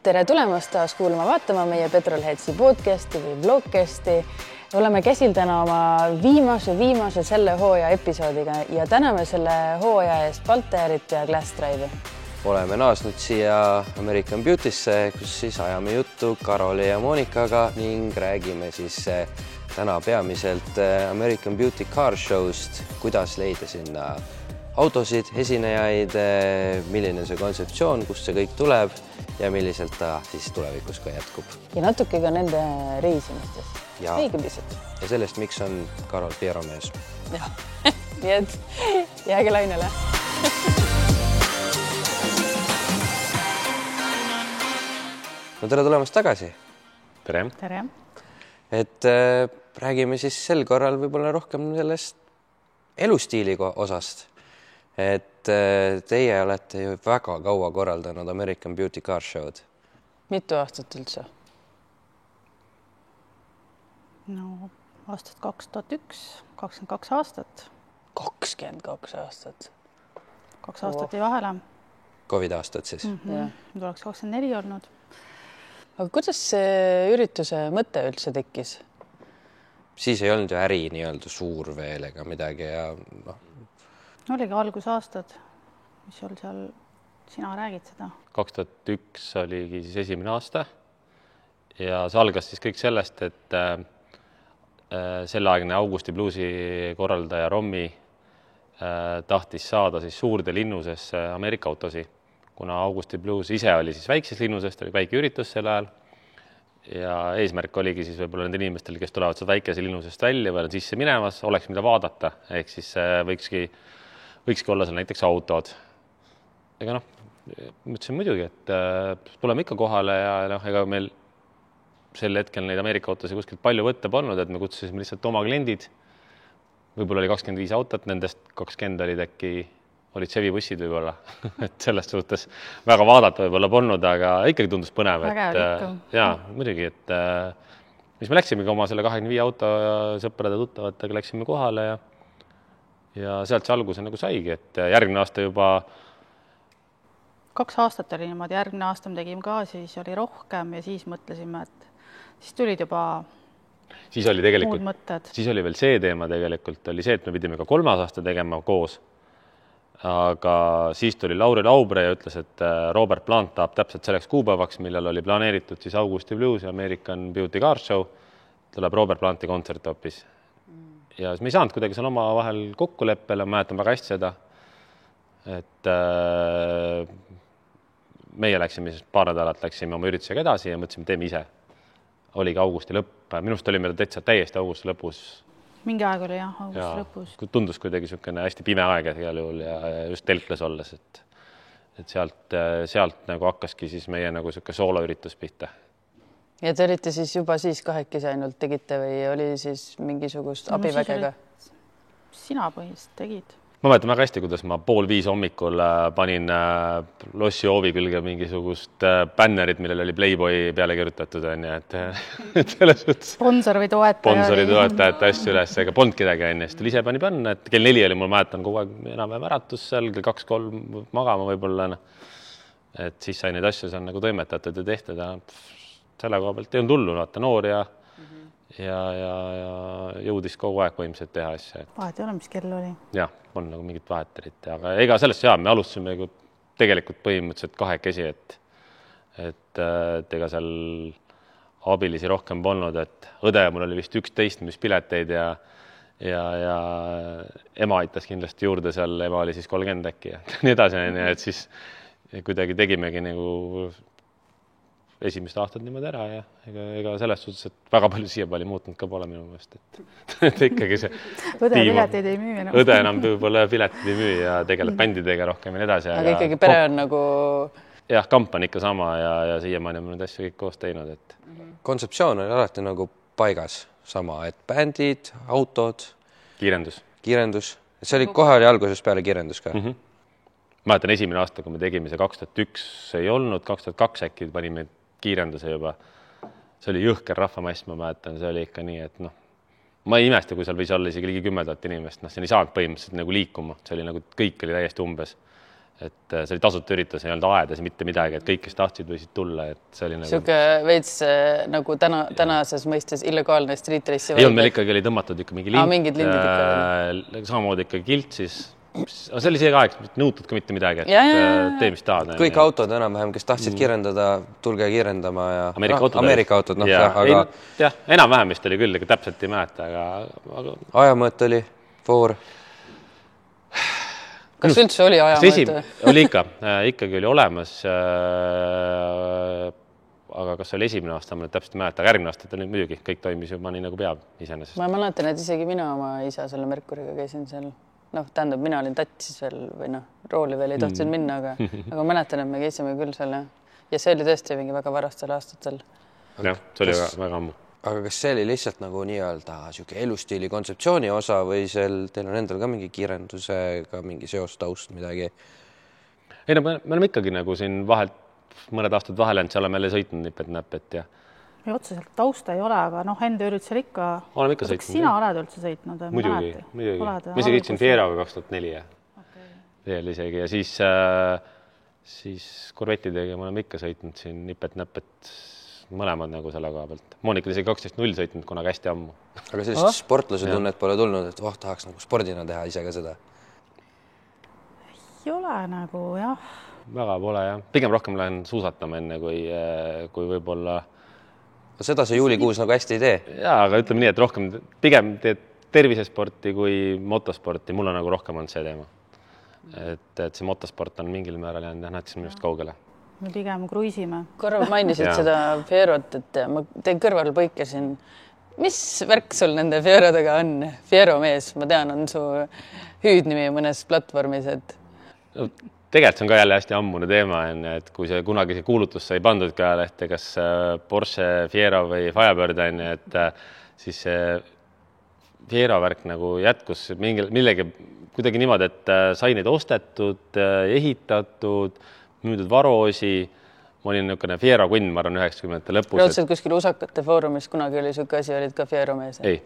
Tere tulemast taas kuulama vaatama meie Petrolheadsi podcasti või vlogcasti. Oleme käsil täna oma viimase selle hooaja episoodiga ja täname selle hooaja eest Balterit ja Glass Drive'i. Oleme naasnud siia American Beauty'sse, kus siis ajame juttu Karoli ja Monikaga ning räägime siis täna peamiselt American Beauty Car Show'st, kuidas leida sinna autosid, esinejaid, milline see kontseptsioon, kust see kõik tuleb ja milliselt ta siis tulevikus ka jätkub. Ja natuke ka nende reisimistest. Õige pisut. Ja sellest, miks on Karol Pieromees. Jah, nii et jääge lainele. No tere tulemast tagasi. Tere. Tere. Et räägime siis sel korral võib-olla rohkem sellest elustiili osast. Et teie olete ju väga kaua korraldanud American Beauty Car Show'd. Mitu aastat üldse? No, aastat 2001, 22 aastat. 22 aastat. 2 aastat ei vahele. Covid aastat siis. Nüüd oleks 24 olnud. Aga kuidas see ürituse mõte üldse tekkis? Siis ei olnud ju äri nii-öelda suur veel ega midagi ja Oligi algusaastad, mis sul seal, sina räägid seda? 2001 oligi siis esimene aasta ja see algas siis kõik sellest, et selleaegne Augusti Bluesi korraldaja Rommi tahtis saada siis suurde linnusesse Ameerika autosi, kuna Augusti Blues ise oli siis väikses linnusest, oli väike üritus sel ajal ja eesmärk oligi siis võib-olla nende inimestel, kes tulevad seda väikese linnusest välja või on sisse minemas, oleks mida vaadata, ehk siis võikski olla seal näiteks autod. Ega mõtlesin muidugi, et tuleme ikka kohale ja ega meil sel hetkel neid Ameerika autosid kuskilt palju võtta polnud, et me kutsusime lihtsalt oma kliendid. Võib-olla oli 25 autot, nendest 20 olid Chevy bussid võib-olla. Et sellest suhtes väga vaadata võib-olla polnud, aga ikkagi tundus põnev. Jaa, muidugi, et mis me läksimegi oma selle 25 auto sõprade tuttavatega, läksime kohale ja sealt see alguse nagu saigi, et järgmine aasta juba 2 aastat oli niimoodi, järgmine aasta me tegime ka, siis oli rohkem ja siis mõtlesime, et siis tulid juba muud mõtted. Siis oli veel see teema tegelikult, oli see, et me pidime ka 3. aasta tegema koos, aga siis tuli Lauri Laubre ja ütles, et Robert Plant tahab täpselt selleks kuupäevaks, millal oli planeeritud siis Augusti Blues ja American Beauty Car Show, tuleb Robert Planti kontsert hoopis. Ja me ei saanud kuidagi seal oma vahel kokkuleppele, ma mäletan väga hästi seda, et meie läksime siis paar nädalat, läksime oma üritusega edasi ja mõtlesime, teeme ise. Oligi augusti lõpp, minust oli meil täiesti augusti lõpus. Mingi aeg oli jah, augusti lõpus. Tundus kuidagi niisugune hästi pime aeg igal juhul ja just telkles olles, et sealt nagu hakkaski siis meie nagu niisugune sooloüritus pihta. Ja te olite siis juba siis kahekesi ainult tegite või oli siis mingisugust abivägega? Sina põhiliselt tegid. Ma mäletan väga hästi, kuidas ma 4:30 hommikul panin lossi hoovi külge mingisugust bännerit, millel oli Playboy peale kirjutatud, et selles suhtes sponsor või toetajate asju üles, ega polnud kedagi enne, sest ise pani panna, et kell 4 oli mul mäletan kogu aeg enam-vähem äratus seal, kell 2-3 magama võib-olla, et siis sai neid asju seal nagu toimetatud ja tehtud ja selle koha pealt ei olnud hullu, noor ja jõudis kogu aeg põhimõtteliselt teha asja. Vahet ei ole, mis kell oli. Jah, on nagu mingit vaheterit, aga ega sellest me alustasime tegelikult põhimõtteliselt kahekesi, et ega seal abilisi rohkem polnud, et õde mul oli vist 11, mis pileteid ja ema aitas kindlasti juurde seal, ema oli siis 30 äkki ja nii edasi, et siis kuidagi tegimegi nagu esimest aastat niimoodi ära ja ega selles suhtes, et väga palju siia palju muutnud ka pole minu mõest, et ikkagi see õde pileteid ei müü enam. Õde enam võib-olla piletid ei müü ja tegeleb bändidega rohkem ja edasi. Aga ikkagi pere on nagu... Jah, kamp on ikka sama ja siiamaani on need asju kõik koos teinud. Et... Kontseptsioon oli alati nagu paigas sama, et bändid, autod, kiirendus. See oli kohe oli alguses peale kiirendus ka. Ma mäletan esimene aasta, kui me tegime see 2001 ei olnud, 2002 äkki panime kiirenduse juba. See oli jõhker rahvamass, ma mäletan, see oli ikka nii, et ma ei imesta, kui seal võis olla isegi ligi 10 000 inimest, see ei saanud põhimõtteliselt nagu liikuma, see oli nagu kõik oli täiesti umbes. et see oli tasuta üritus, ei olnud aedas mitte midagi, et kõik, kes tahtsid, võisid tulla, et see oli nagu... Siuke veits nagu tänases mõistes illegaalne street race. Ei olnud, meil ikkagi oli tõmmatud ikka mingi lint, mingid lindid ikka. Samamoodi ikka kilt siis. See oli see aeg, nõutud ka mitte midagi, et tee, mis tahad. Kõik autod enam-vähem, kes tahtsid kiirendada, tulge kiirendama ja Ameerika autod, aga... Jah, enam-vähem vist oli küll, aga täpselt ei mäleta, aga... Ajamõõt oli, voor. Kas üldse oli ajamõõt? Oli ikka, ikkagi oli olemas, aga kas oli esimene aasta, ma nüüd täpselt ei mäleta, aga järgmine aasta oli muidugi, kõik toimis juba nii nagu peab iseenesest. Ma mäletan, et isegi mina oma isa selle Merkuriga käisin seal, tähendab, mina olin tatsis veel või rooli veel ei tohtinud minna, aga mäletan, et me käisime küll seal ja see oli tõesti mingi väga varastel aastatel. Jah, see oli väga ammu. Aga kas see oli lihtsalt nagu nii-öelda siuke elustiili kontseptsiooni osa või teil on endal ka mingi kiirendusega mingi seos taust midagi? Ei, me oleme ikkagi nagu siin vahelt mõned aastad vahel seal oleme jälle sõitnud nipet-näpet ja... Ja otseselt tausta ei ole, aga enda üritusel ikka... Oleme ikka sõitnud. Sina oled üldse sõitnud? Muidugi. Ma isegi sõitsin Fieroga 2004 veel isegi ja siis korvettidega me oleme ikka sõitnud siin nipet-näpet mõlemad nagu selle koha pealt. Monika isegi 12.0 sõitnud kunagi hästi ammu. Aga sellist sportlase tunnet pole tulnud, et tahaks nagu spordina teha ise ka seda? Ei ole nagu, jah. Väga pole, jah. Pigem rohkem lähen suusatama enne, kui võib-olla... Seda see juulikuus nagu hästi ei tee? Jaa, aga ütleme nii, et rohkem pigem teed tervisesporti kui motosporti. Mulle nagu rohkem on see teema. Et see motosport on mingil määral jäänud näiteks minust kaugele. Me pigem kruisime. Korra mainisid seda Fierot, et ma tein kõrval põikesin. Mis värk sul nende Fierodega on? Fiero mees, ma tean, on su hüüdnimi mõnes platvormis, et... Tegelikult see on ka jälle hästi ammune teema, et kui see kunagi see kuulutus sai pandud ka lehte, kas Porsche, Fiero või Firebird, et siis see Fiero värk nagu jätkus millegi kuidagi niimoodi, et sai neid ostetud, ehitatud, müüdud varoosi. Ma olin niisugune Fiero kunn, ma arvan, 90-ndate lõpus. Raudselt kuskil usakate foorumis kunagi oli siuke asi, olid ka Fiero mees? Ei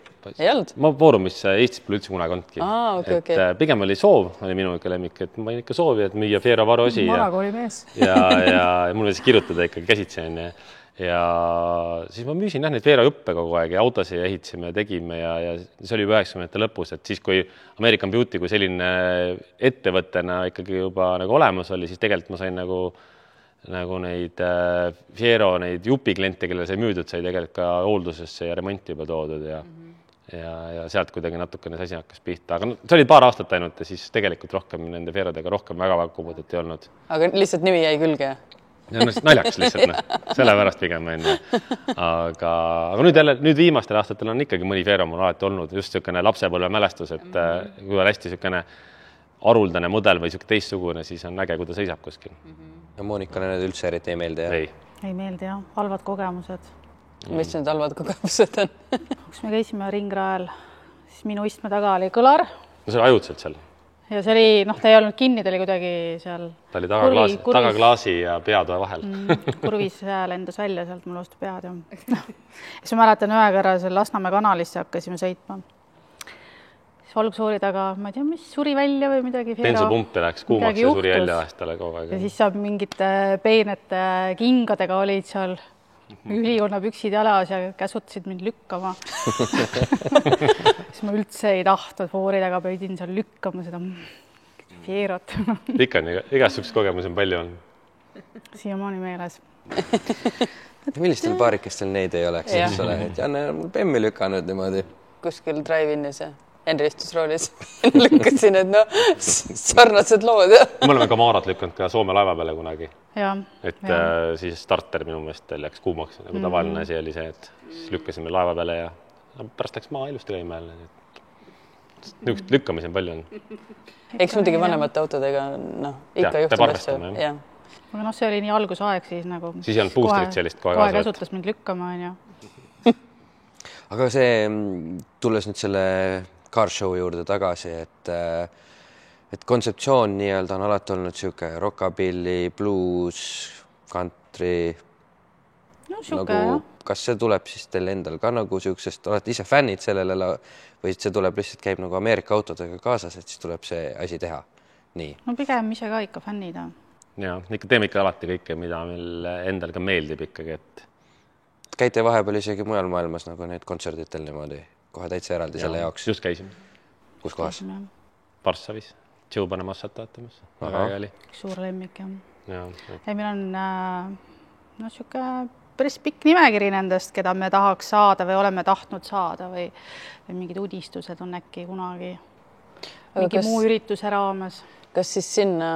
olnud? Ma foorumis Eestis pole üldse kunagi ondki. Okay. Pigem oli soov, oli minu ikka lemmik, et ma olin ikka soovi, et müüa Fiero varoosi. Marakooli mees. ja mul oli kirjutada ikkagi käsitsen. Ja siis ma müüsin neid Fiero juppe kogu aeg ja autosi ehitasime ja tegime ja see oli juba 90-ndate lõpus, et siis kui American Beauty kui selline ettevõttena ikkagi juba nagu olemas oli, siis tegelikult ma sain nagu neid Fiero, neid jupikliente, kellele sai müüdud, sai tegelikult ka hooldusesse ja remonti juba toodud ja sealt kuidagi natukene see asi hakkas pihta. Aga see oli paar aastat ainult ja siis tegelikult rohkem nende Fierodega rohkem väga kummudet ei olnud. Aga lihtsalt nimi jäi külge? Naljaks lihtsalt, sellepärast pigem enne. Aga nüüd viimastel aastatel on ikkagi mõni Fiero mul alati olnud just niisugune lapsepõlve mälestus, et kui on hästi niisugune haruldane mudel või niisugune teistsugune, siis on äge, kui ta seisab kuskil. Ja Moonikale need üldse eriti ei meeldi, jah? Ei meeldi, jah. Halvad kogemused. Mis need halvad kogemused on? Kus me käisime ringrajal, siis minu istme taga oli kõlar. No see oli ajutselt seal. Ja see oli, ta ei olnud kinni, ta oli kuidagi seal... Ta oli tagaklaasi ja peatoe vahel. Kurvis lendas välja sealt mul vastu pead. Siis ma mäletan ühe korra seal Lasnamäe kanalisse hakkasime sõitma. Valgsoori taga, ma ei tea, mis suri välja või midagi. Bensopumpi läks kuumaks ja suri välja vahestale kogu aeg. Ja siis saab mingite peenete kingadega olid seal ülikonna püksid jalas ja käsutasid mind lükkama. Siis ma üldse ei tahtnud foori taga, pöidin seal lükkama seda Fierot. Ikka on, igast sukses kogemus on palju on. Siiamaani meeles. Millistel paarikestel neid ei oleks? Et Janne on Bemmi lükanud niimoodi. Kuskil drive-inis ja Henri istusroolis lükkasin, et sarnased lood. Me oleme ka Maarat lükkanud ka Soome laeva peale kunagi. Et siis starter minu meelest läks kuumaks, nagu tavaline asi oli see, et siis lükkasime laeva peale ja pärast läks maa ilusti käima jälle. Niisugust lükkamisi on palju on. Eks muidugi vanemate autodega ikka juhtub asju. Aga see oli nii algusaeg siis nagu... Siis ei olnud boosterit sellist kohe kaasa. Kohe käsutas mind lükkama, on ju. Aga see, tulles nüüd selle car show juurde tagasi, et kontseptsioon nii-öelda on alati olnud siuke rockabilly, blues, country. No siuke, jah. Kas see tuleb siis teil endal ka nagu siuksest, olete ise fännid sellele või see tuleb lihtsalt käib nagu Ameerika autodega kaasas, et siis tuleb see asi teha? nii. No pigem ise ka ikka fännid. Ja, ikka teeme ikka alati kõike, mida meil endal ka meeldib ikkagi, et... Käite vahepeal isegi mujal maailmas nagu need kontserditel niimoodi, kohe täitsa eraldi selle jaoks. Just käisime. Kus kohas? Varssavis, Tšõubane massat vaatamas. Väga oli. Suur lemmik, jah. Ja. Ei, meil on siuke päris pikk nimekiri nendest, keda me tahaks saada või oleme tahtnud saada või mingid uudistused on äkki kunagi mingi muu ürituse raames. Kas siis sinna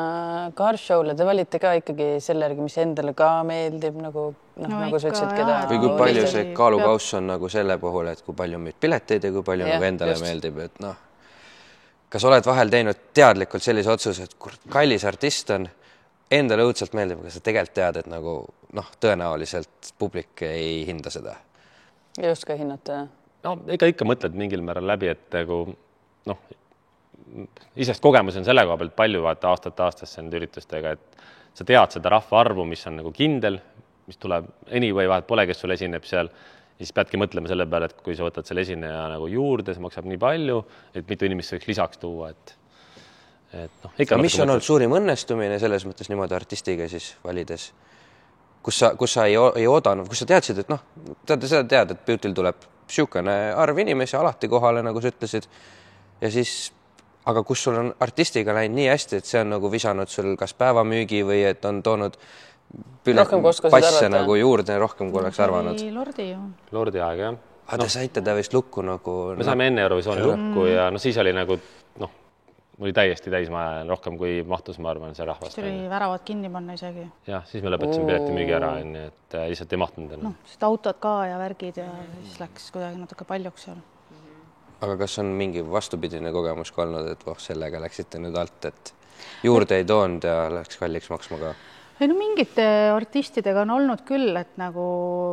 car show'le te valite ka ikkagi selle järgi, mis endale ka meeldib, nagu sa ütlesid, keda... Või kui palju see kaalukauss on nagu selle puhul, et kui palju müüd pileteid ja kui palju nagu endale meeldib, et kas oled vahel teinud teadlikult sellise otsuse, et kallis artist on, endale õudselt meeldib, aga sa tegelikult tead, et nagu tõenäoliselt publik ei hinda seda. Ei oska hinnata, jah? No, ikka mõtled mingil määral läbi, et nagu isest kogemus on selle koha pealt palju vaata aastasse nende üritustega, et sa tead seda rahva arvu, mis on nagu kindel, mis tuleb anyway, vahet pole, kes sul esineb seal, ja siis peadki mõtlema selle peale, et kui sa võtad selle esineja nagu juurde, see maksab nii palju, et mitu inimest võiks lisaks tuua, et mis on olnud suurim õnnestumine selles mõttes niimoodi artistiga siis valides, kus sa ei oodanud, kus sa teadsid, et seda tead, et Beautyl tuleb siukene arv inimesi alati kohale, nagu sa ütlesid, ja siis aga kus sul on artistiga läinud nii hästi, et see on nagu visanud sul kas päevamüügi või et on toonud passe nagu juurde rohkem, kui oleks arvanud. Lordi aeg, jah. Te saite ta vist lukku nagu... Me saime enne Eurovisiooni lukku ja siis oli nagu, oli täiesti täismaja rohkem kui mahtus, ma arvan, see rahvast. See oli väravad kinni panna isegi. Jah, siis me lõpetasime pileti müügi ära, et lihtsalt ei mahtunud. Sest autod ka ja värgid ja siis läks kuidagi natuke paljuks seal. Aga kas on mingi vastupidine kogemus ka olnud, et sellega läksite nüüd alt, et juurde ei toonud ja läks kalliks maksma ka? Ei, mingite artistidega on olnud küll, et nagu,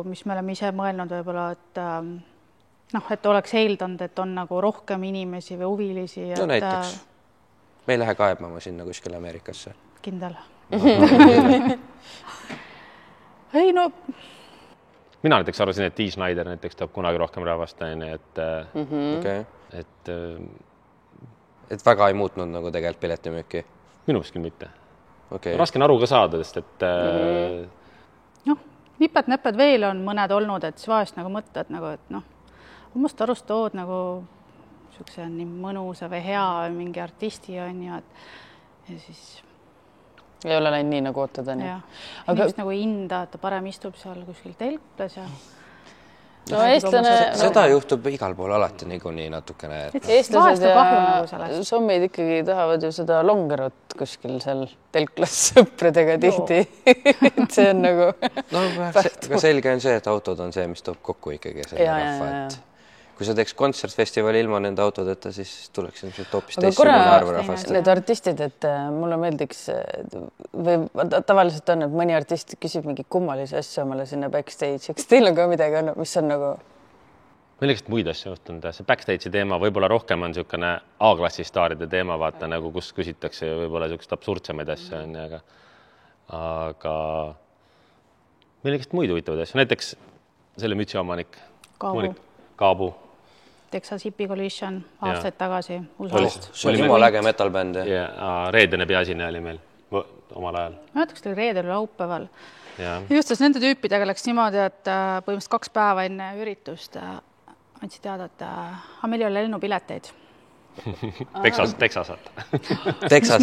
mis me oleme ise mõelnud võib-olla, et oleks eeldanud, et on nagu rohkem inimesi või huvilisi. No näiteks. Me ei lähe kaebama sinna kuskile Ameerikasse. Kindel. Ei, Mina näiteks arvasin, et Dee Snider näiteks toob kunagi rohkem rahvast, et väga ei muutnud nagu tegelikult piletimüüki? Minu küll mitte. Raske on aru ka saada, sest et... nipet-nepet veel on mõned olnud, et vahest nagu mõtled, et omast arust tood nagu siukse nii mõnusa või hea mingi artisti on ja siis... Ei ole läinud nii, nagu ootad, on. Inimest nagu hinda, et ta parem istub seal kuskil telkles ja... Seda juhtub igal pool alati niikuinii natukene. Eestlased ja sommid ikkagi tahavad ju seda longerot kuskil seal telklas sõpradega tihti. See on nagu... Aga selge on see, et autod on see, mis toob kokku ikkagi selle rahva, et... Kui sa teeks kontsertfestivali ilma nende autodeta, siis tuleks ilmselt hoopis teistsugune arv rahvast. Need artistid, et mulle meeldiks või tavaliselt on, et mõni artist küsib mingi kummalise asja omale sinna backstage. Eks teil on ka midagi, mis on nagu... Meil lihtsalt muid asju juhtunud. See backstage'i teema võib-olla rohkem on niisugune A-klassi staaride teema, vaata nagu kus küsitakse võib-olla niisugust absurdsemaid asju, aga meil lihtsalt muid huvitavad asju. Näiteks selle mütsi omanik Kaabu. Texas Hippie Collision aastaid tagasi. See oli jumala äge metalbänd. Reedene peaasine oli meil omal ajal. Ma mõtleks, et oli reedel või laupäeval. Justas nende tüüpidega läks niimoodi, et põhimõtteliselt 2 päeva enne üritust andsid teada, et meil ei ole lennupileteid. Texasest.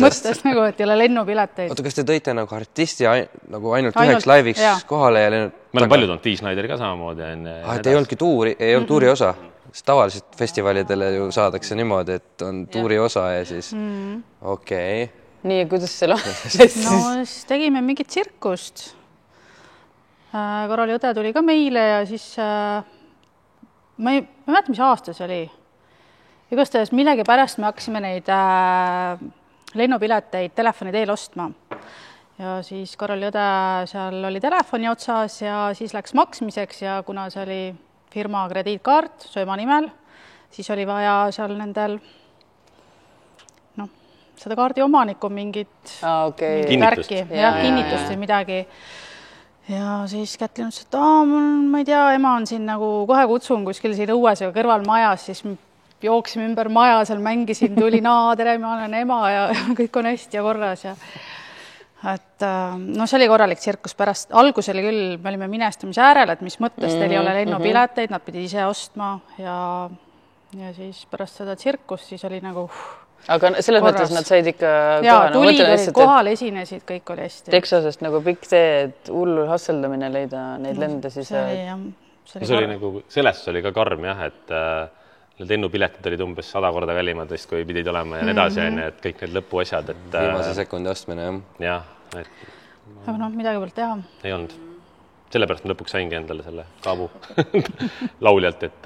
Mõttes nagu, et ei ole lennupileteid. Oota, kas te tõite nagu artisti nagu ainult üheks laiviks kohale ja lennut? Me oleme palju toonud Dee Snideri ka samamoodi. Et ei olnudki tuuri osa? Tavaliselt festivalidele ju saadakse niimoodi, et on tuuri osa ja siis okei. Nii, ja kuidas see siis tegime mingit tsirkust. Karoli õde tuli ka meile ja siis ma ei mäleta, mis aasta see oli. Igastahes millegi pärast me hakkasime neid lennupileteid telefoni teel ostma. Ja siis Karoli õde seal oli telefoni otsas ja siis läks maksmiseks ja kuna see oli firma krediitkaart Sööma nimel, siis oli vaja seal nendel seda kaardi omanikku mingit värki ja kinnitust või midagi. Ja siis Kätlin ütles, et ma ei tea, ema on siin nagu kohe kutsun kuskil siin õues ja kõrval majas, siis jooksime ümber maja, seal mängisin, tulin, tere, ma olen ema ja kõik on hästi ja korras ja et no see oli korralik tsirkus pärast. Algus oli küll, me olime minestamise äärel, et mis mõttes teil ei ole lennupileteid, nad pidid ise ostma ja siis pärast seda tsirkust siis oli nagu aga selles mõttes nad said ikka tulid, kohal esinesid, kõik oli hästi. Texasest nagu pikk tee, et hullu hasseldamine leida neid lende siis. See oli nagu, sellest oli ka karm jah, et need lennupiletid olid umbes 100 korda kallimad vist, kui pidid olema ja edasi, et kõik need lõpuasjad. Viimase sekundi ostmine, jah. Aga noh, midagi pealt teha. Ei olnud. Sellepärast ma lõpuks saingi endale selle kaabu lauljalt, et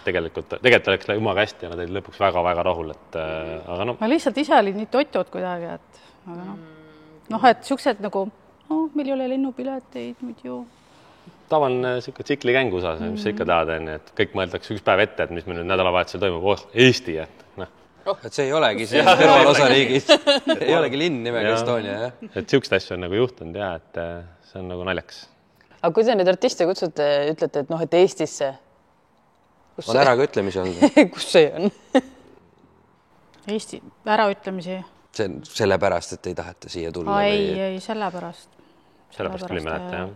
tegelikult oleks jumaga hästi ja nad olid lõpuks väga-väga rahul, aga noh. Ma lihtsalt ise olin nii totud kuidagi, et aga noh, et siuksed nagu, meil ei ole lennupileteid muidu. Tavaline tsiklikäng USA-s, mis sa ikka tahad, et kõik mõeldakse üks päev ette, et mis meil nüüd nädalavahetusel toimub, Eesti, et noh. Et see ei olegi see kõrval osariigis. Ei olegi linn nimega Estonia, jah. Et siukest asju on nagu juhtunud, jah, et see on nagu naljaks. Aga kui te nüüd artiste kutsute, ütlete, et noh, et Eestisse. On äraütlemisi olnud? Kus see on? Eesti äraütlemisi? Sellepärast, et ei taheta siia tulla? Ei, sellepärast. Sellepärast oli mäleta, jah.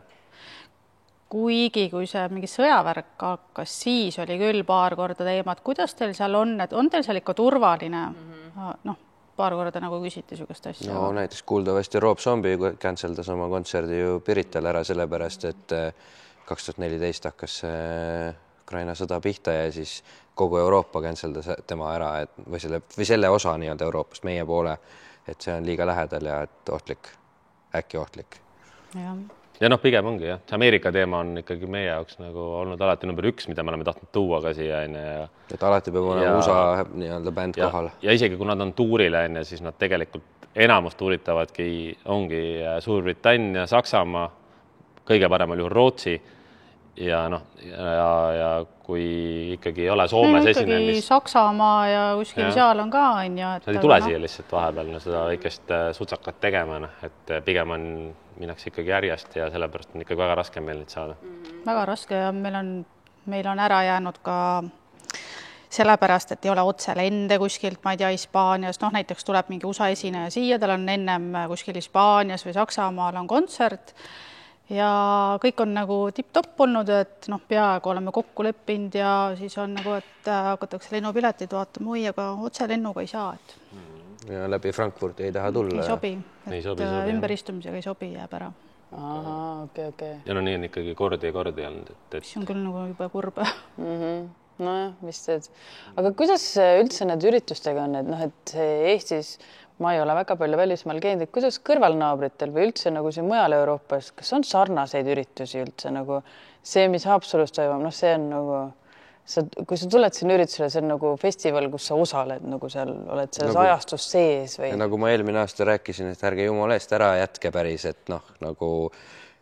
Kuigi, kui see mingi sõjavärk hakkas, siis oli küll paar korda teemad. Kuidas teil seal on teil seal ikka turvaline? Noh, paar korda nagu küsiti sugust asja. No näiteks kuuldavasti Rob Zombie canceldas oma kontserdi ju Pirital ära sellepärast, et 2014 hakkas Ukraina sõda pihta ja siis kogu Euroopa canceldas tema ära või selle osa nii-öelda Euroopast meie poole, et see on liiga lähedal ja et ohtlik, äkki ohtlik. Ja noh, pigem ongi jah. See Ameerika teema on ikkagi meie jaoks nagu olnud alati number 1, mida me oleme tahtnud tuua ka siia. Et alati peab olema USA nii-öelda bänd kohal. Ja isegi kui nad on tuurile, siis nad tegelikult enamust tuuritavadki, ongi Suurbritannia, Saksamaa, kõige paremal juhul Rootsi ja noh, ja kui ikkagi ei ole Soomes esinemist. Saksamaa ja kuskil seal on ka, on ju. Nad ei tule siia lihtsalt vahepeal seda väikest sutsakat tegema, et pigem minnakse ikkagi järjest ja sellepärast on ikkagi väga raske meil neid saada. Väga raske ja meil on ära jäänud ka sellepärast, et ei ole otse lende kuskilt, ma ei tea, Hispaanias, noh näiteks tuleb mingi USA esineja siia, tal on ennem kuskil Hispaanias või Saksamaal on kontsert ja kõik on nagu tipp-topp olnud, et noh, peaaegu oleme kokku leppinud ja siis on nagu, et hakatakse lennupiletid vaatama, aga otse lennuga ei saa, et ja läbi Frankfurti ei taha tulla. Ei sobi, ümberistumisega ei sobi, jääb ära. Aha, okei. Ja no nii on ikkagi kordi olnud. Mis on küll nagu juba kurb. Nojah, mis teed. Aga kuidas üldse need üritustega on, et noh, et Eestis ma ei ole väga palju välismaal käinud, et kuidas kõrvalnaabritel või üldse nagu siin mujal Euroopas, kas on sarnaseid üritusi üldse nagu see, mis Haapsalus toimub, noh, see on nagu kui sa tuled siin üritusele, see on nagu festival, kus sa osaled, nagu seal oled selles ajastus sees või? Nagu ma eelmine aasta rääkisin, et ärge jumala eest ära jätke päris, et noh, nagu,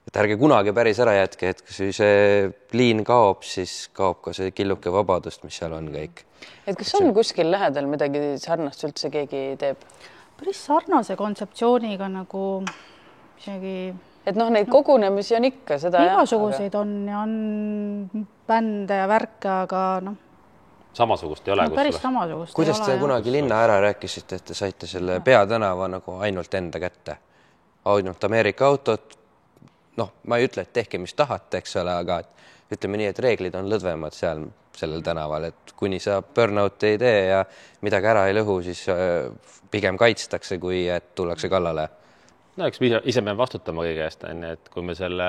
et ärge kunagi päris ära jätke, et kui see liin kaob, siis kaob ka see killuke vabadust, mis seal on kõik. Et kas on kuskil lähedal midagi sarnast üldse keegi teeb? Päris sarnase kontseptsiooniga nagu isegi... Et noh, neid kogunemisi on ikka seda. Igasuguseid on ja on bände ja värke, aga noh. Samasugust ei ole. Päris samasugust Kuidas te kunagi linna ära rääkisite, et te saite selle peatänava nagu ainult enda kätte? Ainult Ameerika autot. Noh, ma ei ütle, et tehke, mis tahate, eks ole, aga ütleme nii, et reeglid on lõdvemad seal sellel tänaval, et kuni sa burnout ei tee ja midagi ära ei lõhu, siis pigem kaitstakse, kui et tullakse kallale. No eks ise me vastutama kõige eest, et kui me selle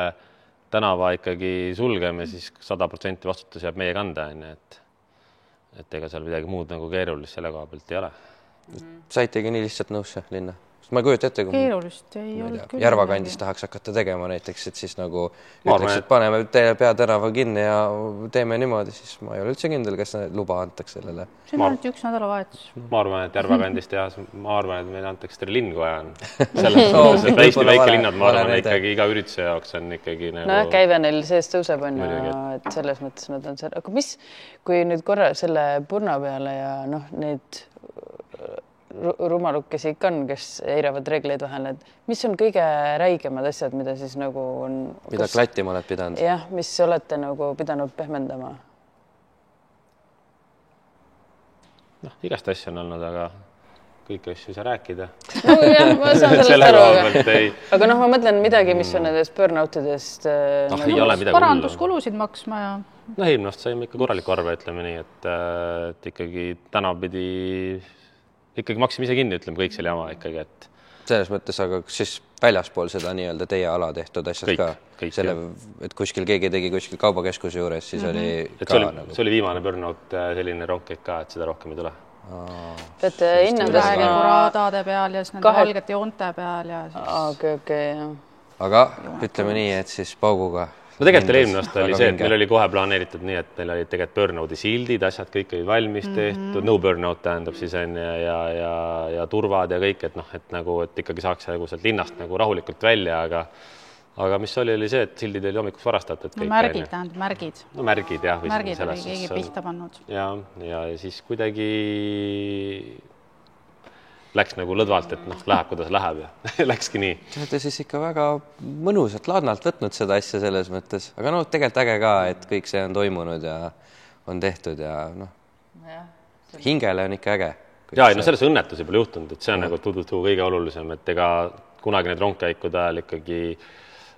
tänava ikkagi sulgeme, siis 100% vastutus jääb meie kanda, et ega seal midagi muud nagu keerulist selle koha pealt ei ole. Saitegi nii lihtsalt nõusse linna? Ma ei kujuta ette, kui keerulist ei olnud küll. Järvakandis tahaks hakata tegema näiteks, et siis nagu ütleks, et paneme peatänava kinni ja teeme niimoodi, siis ma ei ole üldse kindel, kas luba antakse sellele. See on ainult üks nädalavahetus. Ma arvan, et Järvakandis tehas, ma arvan, et meil antakse tere linn, kui ajan. Selles väikeste väikelinnad, ma arvan, et ikkagi iga ürituse jaoks on ikkagi nagu... No käive neil sees tõuseb on ja et selles mõttes nad on seal. Aga mis, kui nüüd korra selle purna peale ja noh, neid rumalukesi ikka on, kes eiravad reegleid vahel, et mis on kõige räigemad asjad, mida siis nagu on... Mida klattima oled pidanud? Jah, mis olete nagu pidanud pehmendama? noh, igast asju on olnud, aga kõiki asju ei saa rääkida. No jah, ma saan sellest aru, ei... aga noh, ma mõtlen midagi, mis on nendest burnoutidest ei ole midagi paranduskulusid maksma ja... No eelmast saime ikka korraliku arve, ütleme nii, et ikkagi täna pidi ikkagi maksime ise kinni, ütleme kõik selle jama ikkagi, et selles mõttes, aga siis väljaspool seda nii-öelda teie ala tehtud asjad kõik, selle, et kuskil keegi tegi kuskil kaubakeskuse juures, siis oli ka see oli viimane burnout selline rongkeik ka, et seda rohkem ei tule. Peate hinnades radade peal ja siis nende valgete joonte peal ja siis... Okay, jah. Aga ütleme nii, et siis pauguga... No tegelikult eelmine aasta oli see, et meil oli kohe planeeritud nii, et meil oli tegelikult burnouti sildid, asjad kõik olid valmis tehtud, no burnout tähendab siis on ja turvad ja kõik, et noh, et nagu, et ikkagi saaks sealt linnast nagu rahulikult välja, aga mis oli see, et sildid oli hommikuks varastatud. No märgid tähendab, märgid. No märgid, jah. Märgid oli keegi pihta pannud. Ja siis kuidagi läks nagu lõdvalt, et noh, läheb, kuidas läheb ja läkski nii. Te olete siis ikka väga mõnusalt laadnalt võtnud seda asja selles mõttes, aga no tegelikult äge ka, et kõik see on toimunud ja on tehtud ja noh, hingele on ikka äge. Ja, no selles õnnetusi pole juhtunud, et see on nagu kõige olulisem, et ega kunagi need rongkäikude ajal ikkagi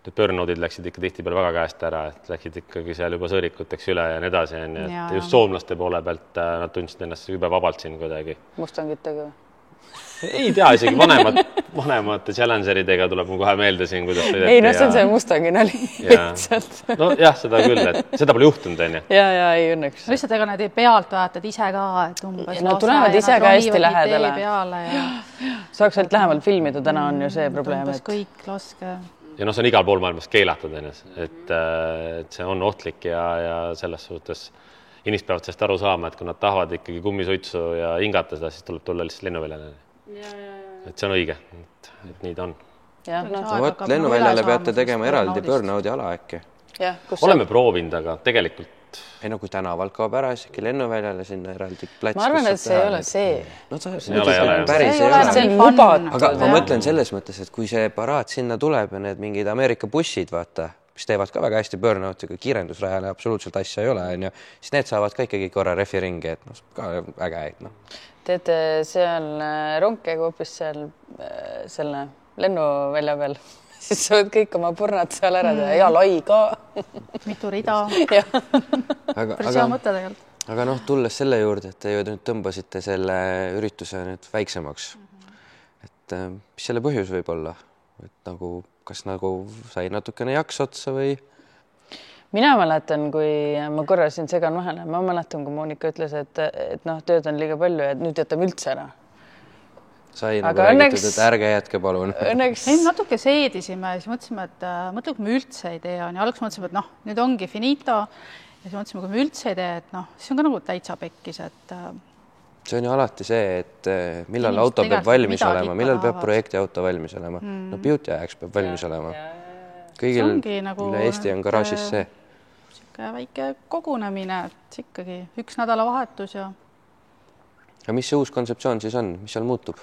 need burnoutid läksid ikka tihtipeale väga käest ära, et läksid ikkagi seal juba sõõrikuteks üle ja nii edasi, et just soomlaste poole pealt nad tundsid ennast juba vabalt siin kuidagi. Mustangitega või? Ei tea, isegi vanemate challengeridega tuleb mu kohe meelde siin, kuidas ei, no see on see Mustangin oli lihtsalt. No jah, seda küll, et seda pole juhtunud, on ju. Ja, ei õnneks. Lihtsalt ega need pealt vaatad ise ka, et umbes nad tulevad ise ka hästi lähedale. Saaks ainult lähemalt filmida, täna on ju see probleem. Umbes kõik laske. Ja no see on igal pool maailmas keelatud, et see on ohtlik ja selles suhtes inimesed peavad sellest aru saama, et kui nad tahavad ikkagi kummisuitsu ja hingata seda, siis tuleb tulla lihtsalt lennuväljale. Et see on õige, et nii ta on. Võt, lennuväljale peate tegema eraldi burnout'i ala äkki. Oleme proovinud, aga tegelikult... Ei no kui tänavalt kaob ära, isegi lennuväljale sinna eraldi plats. Ma arvan, et see ei ole see. No päris ei ole. See on lubatud. Aga ma mõtlen selles mõttes, et kui see paraat sinna tuleb ja need mingid Ameerika bussid, vaata, mis teevad ka väga hästi burnout'iga, kiirendusrajale absoluutselt asja ei ole, siis need saavad ka ikkagi korra refi ringi, et ka äge, et noh. Teete seal rongkäigu hoopis seal selle lennuvälja peal, siis saavad kõik oma purnad seal ära teha ja lai ka. Mitu rida. Päris hea mõte tegelikult. Aga noh, tulles selle juurde, et te ju nüüd tõmbasite selle ürituse nüüd väiksemaks. Et mis selle põhjus võib olla? Et nagu, kas nagu sai natukene jaks otsa või? Mina mäletan, kui ma korra siin segan vahele, ma mäletan, kui Monika ütles, et noh, tööd on liiga palju ja nüüd jätame üldse ära. Sai nagu räägitud, et ärge jätke palun. Õnneks... Natuke seedisime ja siis mõtlesime, et mõtleme, kui me üldse ei tee on ja alguses mõtlesime, et noh, nüüd ongi finito ja siis mõtlesime, kui me üldse ei tee, et noh, siis on ka nagu täitsa pekkis, et... See on ju alati see, et millal auto peab valmis olema, millal peab projektiauto valmis olema. No beauty ajaks peab valmis olema. Kõigil üle Eesti on garaažis see. Väike kogunemine, et ikkagi üks nädalavahetus ja... Ja mis see uus kontseptsioon siis on? Mis seal muutub?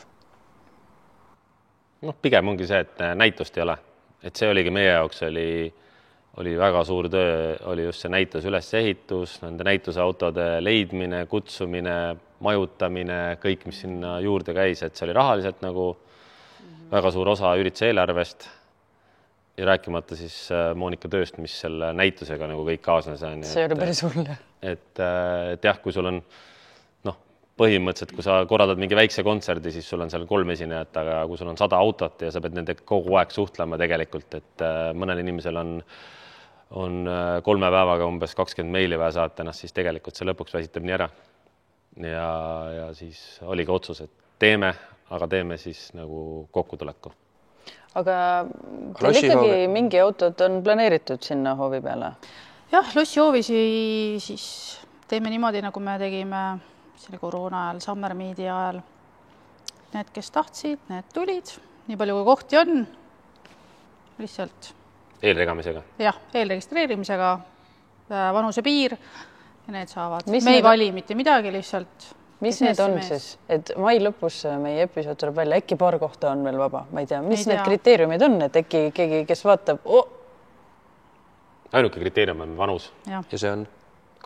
Noh, pigem ongi see, et näitust ei ole. Et see oligi meie jaoks oli väga suur töö, oli just see näitus ülesehitus, nende näitusautode leidmine, kutsumine, majutamine, kõik, mis sinna juurde käis, et see oli rahaliselt nagu väga suur osa ürituse eelarvest ja rääkimata siis Monika tööst, mis selle näitusega nagu kõik kaasnes on. See oli päris hull. Et jah, kui sul on põhimõtteliselt, kui sa korraldad mingi väikse kontserdi, siis sul on seal 3 esinejat, aga kui sul on 100 autot ja sa pead nende kogu aeg suhtlema tegelikult, et mõnel inimesel on 3 päevaga umbes 20 meili vaja saata ennast, siis tegelikult see lõpuks väsitab nii ära. Ja siis oligi otsus, et teeme, aga teeme siis nagu kokkutuleku. Aga teil ikkagi mingi autod on planeeritud sinna hoovi peale? Jah, lossihoovi siis teeme niimoodi, nagu me tegime selle koroona ajal, Summer Meedi ajal. Need, kes tahtsid, need tulid. Nii palju kui kohti on, lihtsalt... Eelregamisega? Jah, eelregistreerimisega, vanuse piir ja need saavad. Me ei vali mitte midagi lihtsalt. Mis need on siis? Et mai lõpus meie episood tuleb välja, äkki paar kohta on veel vaba. Ma ei tea, mis need kriteeriumid on, et äkki keegi, kes vaatab... Ainuke kriteerium on vanus. Ja see on?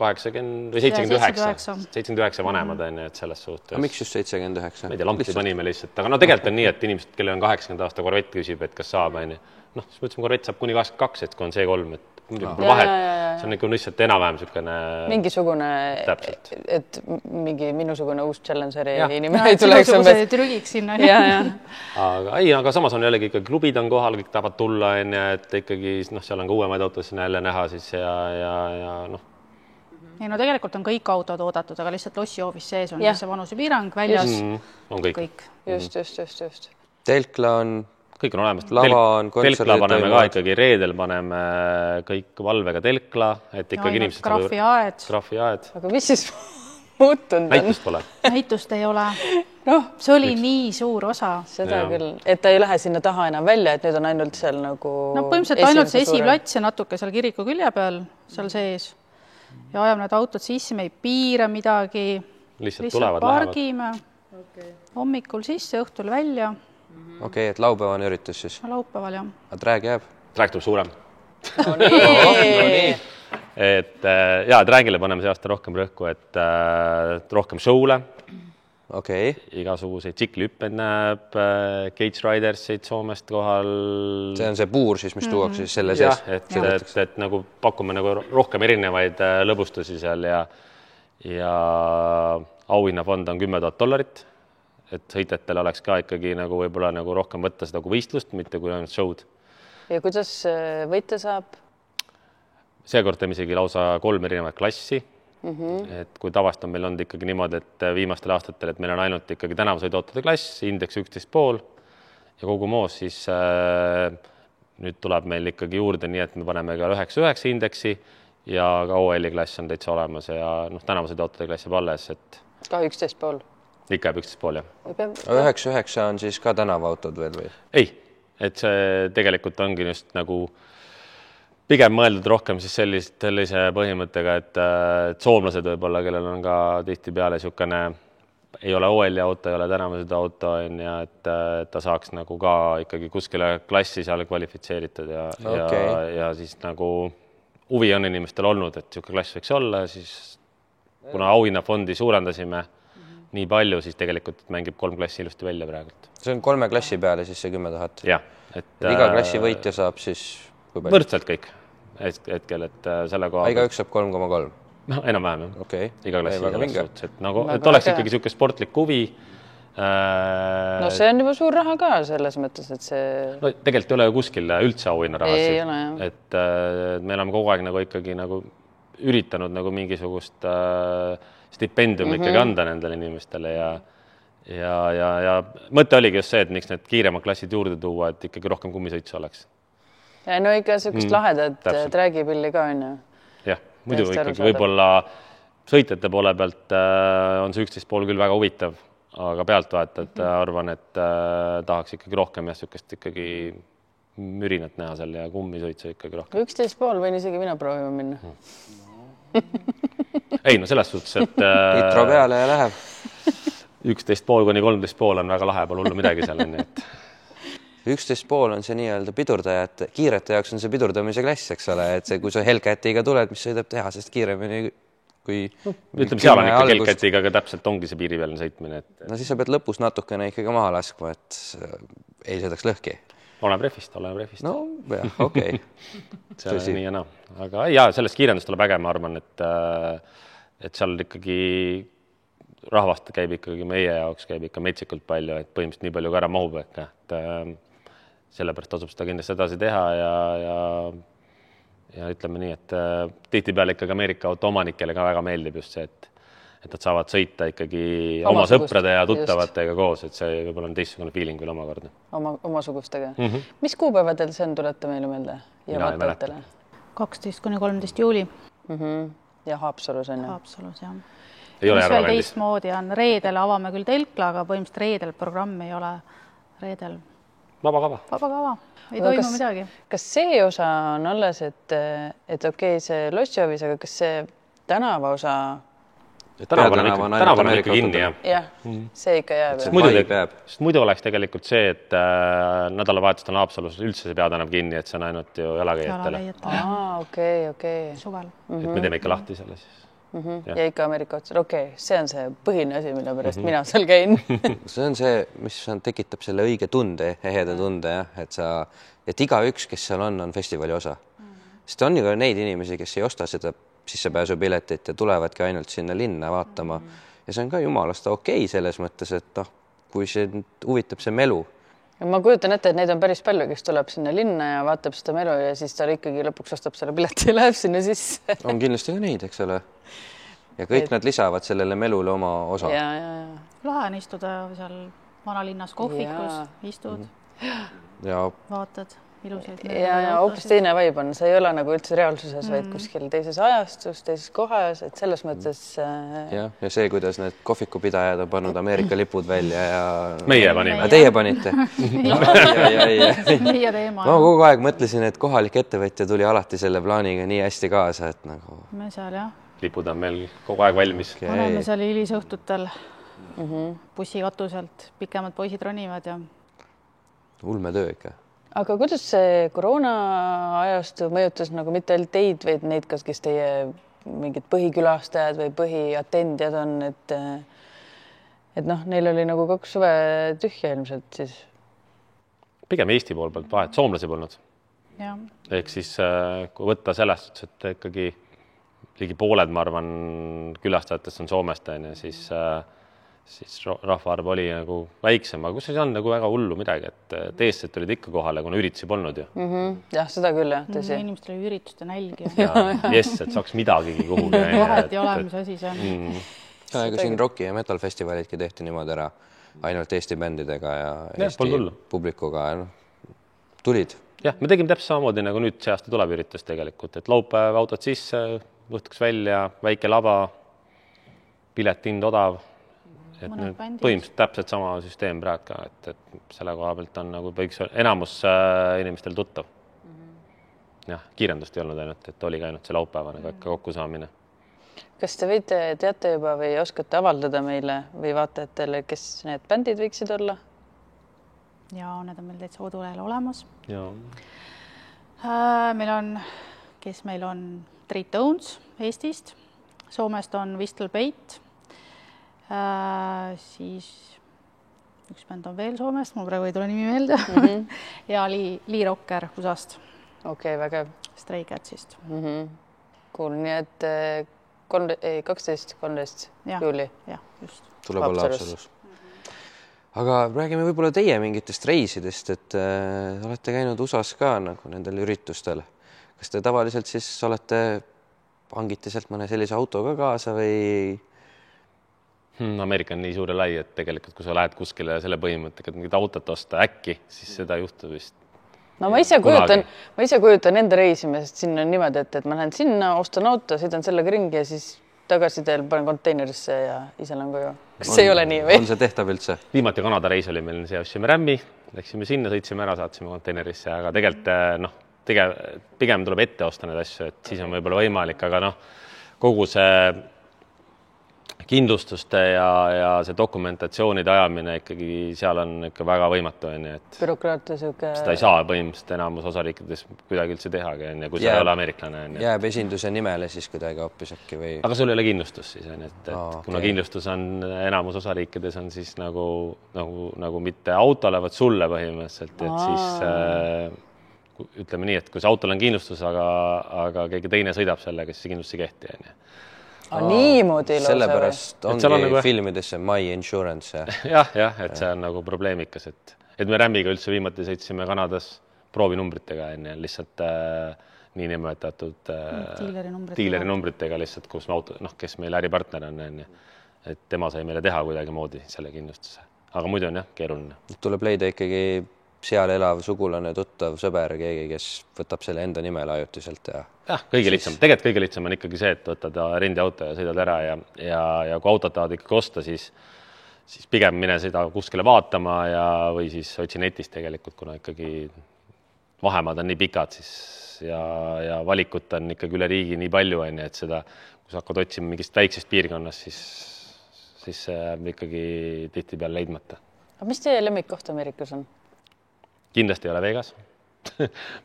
80 või 79 vanemad on ju, et selles suhtes. Miks just 79? Ma ei tea, lampsi panime lihtsalt, aga no tegelikult on nii, et inimesed, kellel on 80 aasta Corvette küsib, et kas saab, on ju. Noh, siis mõtlesime, Corvette saab kuni 22, et kui on C3, et muidugi pole vahet. See on ikka lihtsalt enam-vähem niisugune... Mingisugune, täpselt. Et mingi minusugune uus Challengeri inimene ei tuleks. Sinusuguse trügiks sinna. Aga samas on jällegi ikkagi klubid on kohal, kõik tahavad tulla, et ikkagi seal on ka uuemaid autod sinna jälle näha siis ja noh. Ei, no tegelikult on kõik autod oodatud, aga lihtsalt lossihoovis sees on see vanusepiirang väljas. On kõik. Just. Telkla on... Kõik on olemas. Lava on, telkla paneme ka ikkagi reedel, paneme kõik valvega telkla, et ikkagi inimesed... Graafiaed. Aga mis siis muutunud on? Näitust pole. Näitust ei ole. See oli nii suur osa. Seda küll, et ta ei lähe sinna taha enam välja, et nüüd on ainult seal nagu... No põhimõtteliselt ainult see esiplats ja natuke seal kiriku külje peal, seal sees. Ja ajame need autod sisse, me ei piira midagi. Lihtsalt tulevad, pargime. Hommikul sisse, õhtul välja. Okei, et laupäevane üritus siis? Laupäeval, jah. A drag jääb? Drag tuleb suurem. No nii! Et dragile paneme see aasta rohkem rõhku, et rohkem show'le. Okei. Igasuguseid tsikliüpped näeb, Cage Ridersid Soomest kohal. See on see puur siis, mis tuuakse siis selle sees? Jah, et nagu pakume nagu rohkem erinevaid lõbustusi seal ja auhinnafond on $10,000, et sõitjatel oleks ka ikkagi nagu võib-olla nagu rohkem võtta seda kui võistlust, mitte kui ainult show'd. Ja kuidas võita saab? Seekord teeme isegi lausa 3 erinevat klassi. Et kui tavast on meil olnud ikkagi niimoodi, et viimastel aastatel, et meil on ainult ikkagi tänavasõiduautode klass, indeks 11,5 ja kogu moos, siis nüüd tuleb meil ikkagi juurde nii, et me paneme ka 9,9 indeksi ja ka OL-i klass on täitsa olemas ja tänavasõiduautode klass jääb alles, et... Ka 11,5? Ikka jääb 11,5, jah. 9,9 on siis ka tänavaautod veel või? Ei, et see tegelikult ongi just nagu pigem mõeldud rohkem siis sellise põhimõttega, et soomlased võib-olla, kellel on ka tihti peale niisugune, ei ole OL-i auto, ei ole tänavasõidu auto, ja et ta saaks nagu ka ikkagi kuskile klassi seal kvalifitseeritud ja siis nagu huvi on inimestel olnud, et niisugune klass võiks olla, siis kuna auhinnafondi suurendasime nii palju, siis tegelikult mängib 3 klassi ilusti välja praegult. See on 3 klassi peale siis see 10,000? Jah. Iga klassi võitja saab siis... Võrdselt kõik hetkel, et selle koha... Iga üks saab 3,3? No, enam-vähem, jah. Okay. Iga klassi selles suhtes, et oleks ikkagi niisugune sportlik huvi. No see on juba suur raha ka selles mõttes, et see... No tegelikult ei ole ju kuskil üldse auhinna rahasi. Ei ole, jah. Et me oleme kogu aeg nagu ikkagi nagu üritanud nagu mingisugust stipendium ikkagi anda nendele inimestele ja mõte oligi just see, et miks need kiiremad klassid juurde tuua, et ikkagi rohkem kummisõitsu oleks. Ja no ikka sellist lahedat träägipilli ka on ju. Jah, muidu ikkagi võib-olla sõitjate poole pealt on see 11,5 küll väga huvitav, aga pealtvaatajad arvan, et tahaks ikkagi rohkem ja niisugust ikkagi mürinat näha seal ja kummisõitsu ikkagi rohkem. 11,5 võin isegi mina proovima minna. Ei, no selles suhtes, et... Nitro peale ja läheb. 11,5 kuni 13,5 on väga lahe, pole hullu midagi seal. 11,5 on see nii-öelda pidurdajad. Kiirete jaoks on see pidurdamise klass, eks ole, et see, kui sa Hellcatiga tuled, mis sõidab tehasest kiiremini kui... Ütleme, seal on ikka Hellcatiga, aga täpselt ongi see piiripealne sõitmine. No siis sa pead lõpus natukene ikkagi maha laskma, et ei sõidaks lõhki. Oleneb rehvist. No, jah, okei. See on nii ja naa. Aga ja sellest kiirendust tuleb äge, ma arvan, et seal ikkagi rahvast käib ikkagi meie jaoks käib ikka metsikult palju, et põhimõtteliselt nii palju ka ära mahub, et sellepärast tasub seda kindlasti edasi teha ja ütleme nii, et tihtipeale ikkagi Ameerika auto omanikele ka väga meeldib just see, et nad saavad sõita ikkagi oma sõprade ja tuttavatega koos, et see võib-olla on teistsugune feeling veel omakorda. Omasugustega. Mis kuupäevadel see on, tulete meile meelde? Ja vaatajatele? 12 kuni 13 juuli. Ja Haapsalus on ju? Haapsalus, jah. Ei ole mis veel teistmoodi on, reedel avame küll telkla, aga põhimõtteliselt reedel programm ei ole reedel. Vaba kava. Ei toimu midagi. Kas see osa on alles, et okei, see Lossjovis, aga kas see tänava osa... Tänav on ikka kinni, jah. Jah, see ikka jääb. Muidu oleks tegelikult see, et nädalavahetust on Haapsalus üldse see peatanav kinni, et see on ainult ju jalakäijatele. Okei. Suvel. Et me teeme ikka lahti selle siis. ja ikka Ameerika otsas. Okei, see on see põhine asi, mille pärast mina seal käin. See on see, mis tekitab selle õige tunde, eheda tunde, jah, et igaüks, kes seal on festivali osa. Sest on ju ka neid inimesi, kes ei osta seda sissepääsupiletit ja tulevadki ainult sinna linna vaatama. Ja see on ka jumalast okei selles mõttes, et kui see huvitab see melu. Ma kujutan ette, et neid on päris palju, kes tuleb sinna linna ja vaatab seda melu ja siis ta ikkagi lõpuks ostab selle pileti ja läheb sinna sisse. On kindlasti ka neid, eks ole. Ja kõik nad lisavad sellele melule oma osa. Lahe on istuda seal vanalinnas kohvikus, istud, vaatad ilusaid. Ja hoopis teine vibe on, see ei ole nagu üldse reaalsuses, vaid kuskil teises ajastus, teises kohas, et selles mõttes... Ja see, kuidas need kohvikupidajad on pannud Ameerika lipud välja ja... Meie panime. Teie panite? Meie teema. Ma kogu aeg mõtlesin, et kohalik ettevõtja tuli alati selle plaaniga nii hästi kaasa, et nagu... Me seal, jah. Lipud on meil kogu aeg valmis. Oleme seal hilisõhtutel bussikatuselt, pikemad poisid ronivad ja... Ulmetöö ikka. Aga kuidas see koroona ajastu mõjutas nagu mitte ainult teid, vaid neid, kes teie mingid põhikülastajad või põhiatendjad on, et neil oli nagu 2 suve tühja ilmselt siis? Pigem Eesti pool pealt vahet, soomlasi polnud. Ja. Ehk siis, kui võtta sellest, et ikkagi ligi pooled, ma arvan, külastajatest on Soomest, siis rahvaarv oli nagu väiksem, aga kus ei saanud nagu väga hullu midagi, et teesed olid ikka kohale, kuna üritusi polnud ju. Jah, seda küll, jah, tõsi. Inimestel oli ürituste nälgi. Jess, et saaks midagigi kuhugi. Vahet ei ole, mis asi see on. Ega siin Rocki ja Metal festivalidki tehti niimoodi ära ainult Eesti bändidega ja Eesti publikuga. Tulid. Jah, me tegime täpselt samamoodi nagu nüüd see aasta tuleb üritus tegelikult, et laupäev autod sisse, õhtuks välja, väike laba, piletind odav. Et põhimõtteliselt täpselt sama süsteem praegu ka, et selle koha pealt on nagu enamus inimestel tuttav. Jah, kiirendust ei olnud ainult, et oli ka ainult see laupäeva nagu ikka kokkusaamine. Kas te teate juba või oskate avaldada meile või vaatajatele, kes need bändid võiksid olla? Ja need on meil täitsa kodulehel olemas. Ja. Meil on Three Tones Eestist, Soomest on Whistle Bait, siis üks bänd on veel Soomest, mul praegu ei tule nimi meelde, ja Lee Rocker USA-st. Okei, vägev. Stray Catsist. Cool, nii et 12 juuli. Jah, just. Tuleb olla Haapsalus. Aga räägime võib-olla teie mingitest reisidest, et olete käinud USA-s ka nagu nendel üritustel. Kas te tavaliselt siis hangite sealt mõne sellise auto ka kaasa või... Ameerika on nii suur ja lai, et tegelikult kui sa lähed kuskile selle põhimõttega, et mingit autot osta äkki, siis seda juhtub vist. No ma ise kujutan enda reisimist, sinna on niimoodi, et ma lähen sinna, ostan auto, sõidan sellega ringi ja siis tagasi teel panen konteinerisse ja ise lähen koju. Kas see ei ole nii või? On see tehtav üldse? Viimati Kanada reis oli meil, see ostsime Rämmi, läksime sinna, sõitsime ära, saatsime konteinerisse, aga tegelikult pigem tuleb ette osta need asju, et siis on võib-olla võimalik, aga kogu see kindlustuste ja see dokumentatsioonide ajamine ikkagi seal on ikka väga võimatu. Bürokraatia siuke... Seda ei saa põhimõtteliselt enamus osariikides kuidagi üldse tehagi, kui sa ei ole ameeriklane. Jääb esinduse nimele siis kuidagi hoopis äkki või... Aga sul ei ole kindlustus siis, kuna kindlustus on enamus osariikides on siis nagu mitte autole, vaid sulle põhimõtteliselt, et siis ütleme nii, et kui see autol on kindlustus, aga keegi teine sõidab sellega, siis see kindlustus ei kehti. Niimoodi lausa. Sellepärast ongi filmidesse My Insurance. Jah, et see on nagu probleemikas, et me Rämmiga üldse viimati sõitsime Kanadas proovinumbritega, lihtsalt niinimetatud diilerinumbritega lihtsalt, kus me auto, kes meil äripartner on, et tema sai meile teha kuidagi moodi selle kindlustuse. Aga muidu on keeruline. Tuleb leida ikkagi seal elav sugulane, tuttav, sõber, keegi, kes võtab selle enda nimele ajutiselt. Kõige lihtsam. Tegelikult kõige lihtsam on ikkagi see, et võtad rendiauto ja sõidad ära ja kui autot tahad ikkagi osta, siis pigem mine seda kuskile vaatama või siis otsi netist tegelikult, kuna ikkagi vahemaad on nii pikad ja valikut on ikkagi üle riigi nii palju, et seda, kui sa hakkad otsima mingist väiksest piirkonnast, siis see jääb ikkagi tihti peale leidmata. Aga mis teie lemmikkoht Ameerikas on? Kindlasti ei ole Vegas.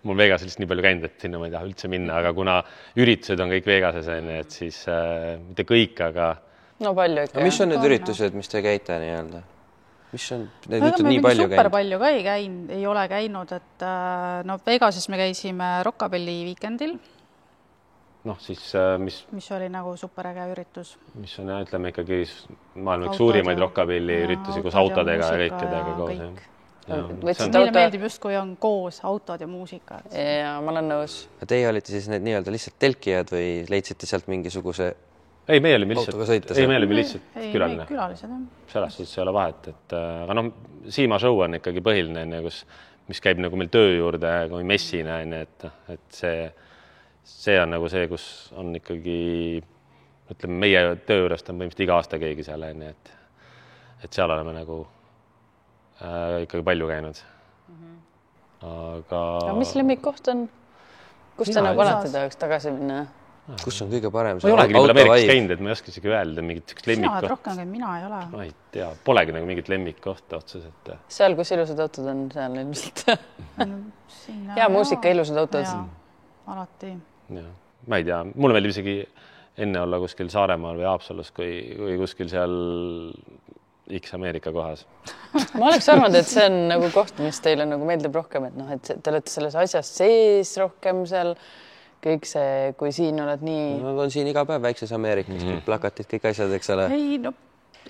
mul Vegases lihtsalt nii palju käinud, et sinna ma ei taha üldse minna, aga kuna üritused on kõik Vegases, et siis mitte kõik, aga... No palju ikka. Mis on need üritused, mis te käite nii-öelda? Mis on, need no, nii palju super käinud? palju ka ei ole käinud, et no Vegases me käisime Rockabilly Weekendil. Noh, siis mis oli nagu superäge üritus. Mis on, ütleme ikkagi maailma üks suurimaid Rockabilly üritusi koos autodega ja kõikidega koos. Meile meeldib just, kui on koos autod ja muusika. Ja ma olen nõus. Teie olite siis need nii-öelda lihtsalt telkijad või leidsite sealt mingisuguse Ei, me olime lihtsalt külaline. Külalised, jah. Sellest ei ole vahet, et aga noh, Siima show on ikkagi põhiline, mis käib nagu meil töö juurde kui messina, et see on nagu see, kus on ikkagi, ütleme, meie töö juurest on põhimõtteliselt iga aasta keegi seal, et seal oleme nagu ikkagi palju käinud. Aga... No, mis lemmikkoht on? Kus te nagu alati tahaks tagasi minna? Kus on kõige parem? Ma ei olegi nii Ameerikas käinud, et ma ei oska isegi öelda mingit lemmikkoht. Sina oled rohkem, kui mina ei ole. Ma ei tea, polegi nagu mingit lemmikkohta otseselt. Seal, kus ilusad autod on, seal ilmselt. Hea muusika, ilusad autod. Alati. Ma ei tea, mulle meeldib isegi enne olla kuskil Saaremaal või Haapsalus, kui kuskil seal X Ameerika kohas. Ma oleks arvanud, et see on nagu koht, mis teile nagu meeldib rohkem, et noh, et te olete selles asjas sees rohkem seal, kõik see, kui siin oled nii... No, on siin iga päev väikses Ameerikas, plakatid, kõik asjad, eks ole. Ei, no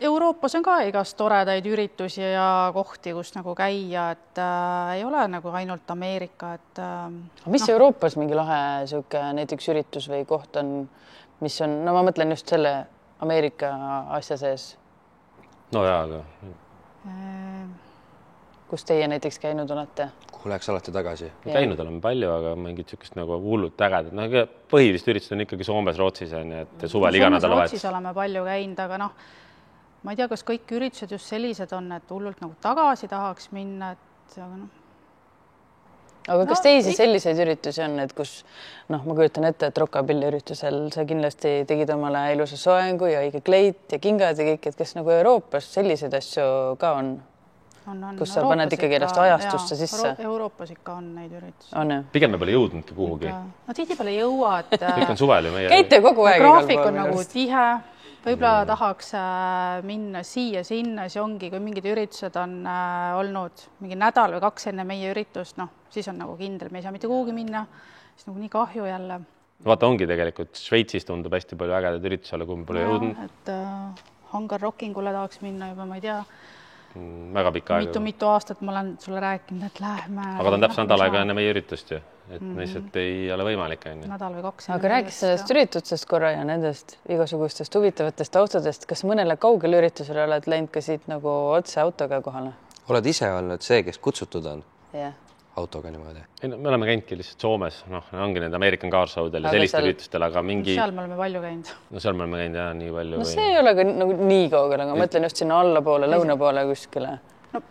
Euroopas on ka igast toredaid üritusi ja kohti, kus nagu käia, et ei ole nagu ainult Ameerika, et... Mis Euroopas mingi lahe siuke näiteks üritus või koht on, mis on, no ma mõtlen just selle Ameerika asja sees. No jaa, aga... Kus teie näiteks käinud olete? Kuhu läheks alati tagasi? Käinud oleme palju, aga mingit sükest nagu hullult ägedad. No, põhilist üritused on ikkagi Soomes, Rootsis, et suvel iga nädala vahet. Rootsis oleme palju käinud, aga noh, ma ei tea, kas kõik üritused just sellised on, et hullult nagu tagasi tahaks minna, et aga noh. Aga kas teisi selliseid üritusi on, et kus, noh, ma kujutan ette, et Rockabilly üritusel sa kindlasti tegid omale ilusa soengu ja õige kleit ja kingad ja kõik, et kas nagu Euroopas selliseid asju ka on? Kus sa paned ikkagi ennast ajastusse sisse? Euroopas ikka on neid üritusi. On, jah? Pigem me pole jõudnudki kuhugi. No tihti pole jõua, et... Kõik on suvel ju meie... Käite kogu aeg. Graafik on nagu tihe. Võib-olla tahaks minna siia, sinna, siis ongi, kui mingid üritused on olnud mingi nädal või 2 enne meie üritust, noh, siis on nagu kindel, me ei saa mitte kuhugi minna, siis nagu nii kahju jälle. Vaata, ongi tegelikult, Šveitsis tundub hästi palju ägedad üritusele, kui me pole jõudnud. Et Hangar Rockingule tahaks minna juba, ma ei tea, väga pikka aega. Mitu aastat ma olen sulle rääkinud, et lähme. Aga ta on täpselt nädal aega enne meie üritust ju, et lihtsalt ei ole võimalik. Nädal või 2. Aga rääkis sellest üritustest korra ja nendest igasugustest huvitavatest autodest. Kas mõnele kaugele üritusele oled läinud ka siit nagu otse autoga kohale? Oled ise olnud see, kes kutsutud on? Jah. Autoga niimoodi? Ei, no, me oleme käinudki lihtsalt Soomes, noh, ongi need American Car Showdel ja sellistel üritustel, aga mingi... Seal me oleme palju käinud. No seal me oleme käinud jah, nii palju. No see ei ole ka nagu nii kaugele, aga ma mõtlen just sinna alla poole, lõuna poole kuskile. No,